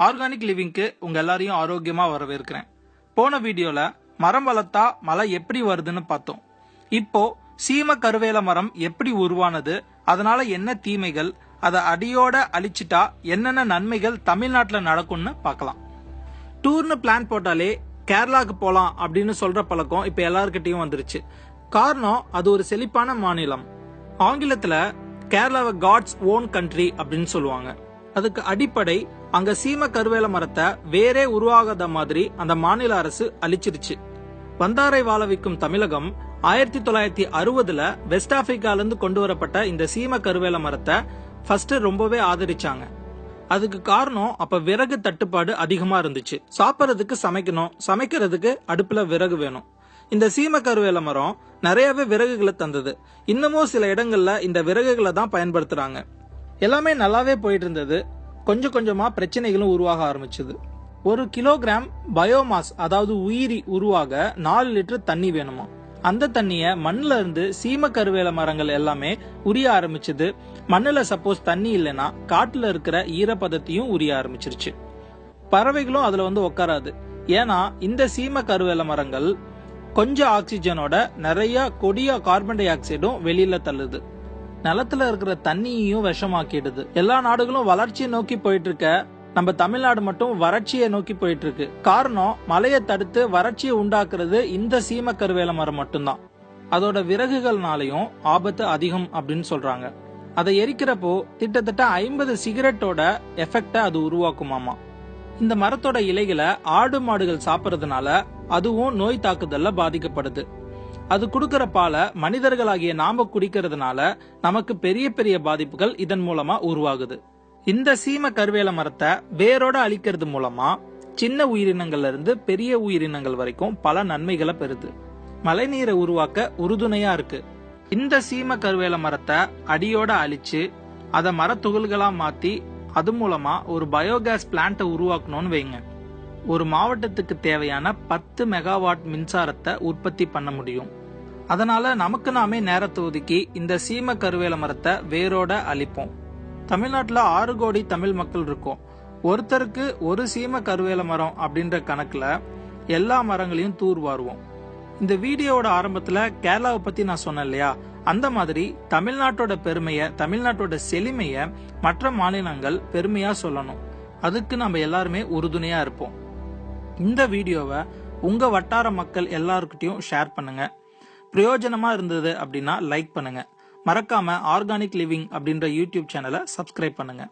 Organic லிவிங்க்கு உங்க எல்லாரையும் ஆரோக்கியமா வரவேற்கிறேன். போன வீடியோல மரம் வளர்த்தா மழை எப்படி வருதுன்னு பார்த்தோம். இப்போ சீம கருவேல மரம் எப்படி உருவானது, அதனால என்ன தீமைகள், அதை அடியோட அழிச்சிட்டா என்னென்ன நன்மைகள் தமிழ்நாட்டில் நடக்கும்னு பார்க்கலாம். டூர்னு பிளான் போட்டாலே கேரளாக்கு போலாம் அப்படின்னு சொல்ற பழக்கம் இப்ப எல்லார்கிட்டயும் வந்துருச்சு. காரணம், அது ஒரு செழிப்பான மாநிலம். ஆங்கிலத்துல கேரளாவை காட்ஸ் ஓன் கண்ட்ரி அப்படின்னு சொல்லுவாங்க. அதுக்கு அடிப்படை, அங்க சீம கருவேல மரத்தை வேறே உருவாகாத மாதிரி அந்த மாநில அரசு அழிச்சிருச்சு. வந்தாரை வாழ வைக்கும் தமிழகம் 1960ல வெஸ்ட் ஆப்பிரிக்கால இருந்து கொண்டு வரப்பட்ட இந்த சீம கருவேல மரத்தை ஃபர்ஸ்ட் ரொம்பவே ஆதரிச்சாங்க. அதுக்கு காரணம், அப்ப விறகு தட்டுப்பாடு அதிகமா இருந்துச்சு. சாப்பிட்றதுக்கு சமைக்கணும், சமைக்கிறதுக்கு அடுப்புல விறகு வேணும். இந்த சீம கருவேல மரம் நிறையவே விறகுகளை தந்தது. இன்னமும் சில இடங்கள்ல இந்த விறகுகளை தான் பயன்படுத்துறாங்க. எல்லாமே நல்லாவே போயிட்டு இருந்தது. கொஞ்சம் கொஞ்சமா பிரச்சனைகளும் உருவாக ஆரம்பிச்சது. 1 கிலோகிராம் பயோமாஸ், அதாவது உயிரி உருவாக 4 லிட்டர் தண்ணி வேணுமா. அந்த தண்ணிய மண்ணுல இருந்து சீம கருவேல மரங்கள் எல்லாமே உரிய ஆரம்பிச்சது. மண்ணுல சப்போஸ் தண்ணி இல்லைன்னா காட்டுல இருக்கிற ஈரப்பதத்தையும் உரிய ஆரம்பிச்சிருச்சு. பறவைகளும் அதுல வந்து உட்காராது. ஏன்னா இந்த சீம கருவேல மரங்கள் கொஞ்சம் ஆக்சிஜனோட நிறைய கொடிய கார்பன் டை ஆக்சைடும் வெளியில தள்ளுது. நிலத்துல இருக்கிற தண்ணியையும் விஷமாக்கிடுது. எல்லா நாடுகளும் வளர்ச்சியை நோக்கி போயிட்டு இருக்க, நம்ம தமிழ்நாடு மட்டும் வறட்சியை நோக்கி போயிட்டு இருக்கு. காரணம், மழையை தடுத்து வறட்சியை உண்டாக்குறது இந்த சீம கருவேல மரம் மட்டும்தான். அதோட விறகுகள்னாலையும் ஆபத்து அதிகம் அப்படின்னு சொல்றாங்க. அதை எரிக்கிறப்போ கிட்டத்தட்ட 50 சிகரெட்டோட எஃபெக்ட அது உருவாக்குமாமா. இந்த மரத்தோட இலைகளை ஆடு மாடுகள் சாப்பிட்றதுனால அதுவும் நோய் தாக்குதல்ல பாதிக்கப்படுது. அது கொடுக்கற பாலை மனிதர்களாகிய நாம குடிக்கிறதுனால நமக்கு பெரிய பெரிய பாதிப்புகள் இதன் மூலமா உருவாகுது. இந்த சீம கருவேல மரத்தை வேரோட அழிக்கிறது மூலமா சின்ன உயிரினங்கள்ல இருந்து பெரிய உயிரினங்கள் வரைக்கும் பல நன்மைகளை பெறுது. மழைநீரை உருவாக்க உறுதுணையா இருக்கு. இந்த சீம கருவேல மரத்தை அடியோட அழிச்சு அதை மரத்துகள்களா மாத்தி அது மூலமா ஒரு பயோகேஸ் பிளான்ட்டை உருவாக்கணும்னு வைங்க. ஒரு மாவட்டத்துக்கு தேவையான 10 மெகாவாட் மின்சாரத்தை உற்பத்தி பண்ண முடியும். அதனால நமக்கு நாமே நேரத்தை ஒதுக்கி இந்த சீம கருவேல மரத்தை வேரோட அழிப்போம். தமிழ்நாட்டுல 6 கோடி தமிழ் மக்கள் இருக்கும். ஒருத்தருக்கு ஒரு சீம கருவேல மரம் அப்படின்ற கணக்குல எல்லா மரங்களையும் தூர்வாருவோம். இந்த வீடியோவோட ஆரம்பத்துல கேரளாவை பத்தி நான் சொன்னேன் இல்லையா, அந்த மாதிரி தமிழ்நாட்டோட பெருமைய, தமிழ்நாட்டோட செழுமைய மற்ற மாநிலங்கள் பெருமையா சொல்லணும். அதுக்கு நம்ம எல்லாருமே உறுதுணையா இருப்போம். இந்த வீடியோவை உங்க வட்டார மக்கள் எல்லாருக்கிட்டையும் ஷேர் பண்ணுங்க. பிரயோஜனமா இருந்தது அப்படின்னா லைக் பண்ணுங்க. மறக்காம ஆர்கானிக் லிவிங் அப்படின்ற யூடியூப் சேனலை சப்ஸ்கிரைப் பண்ணுங்க.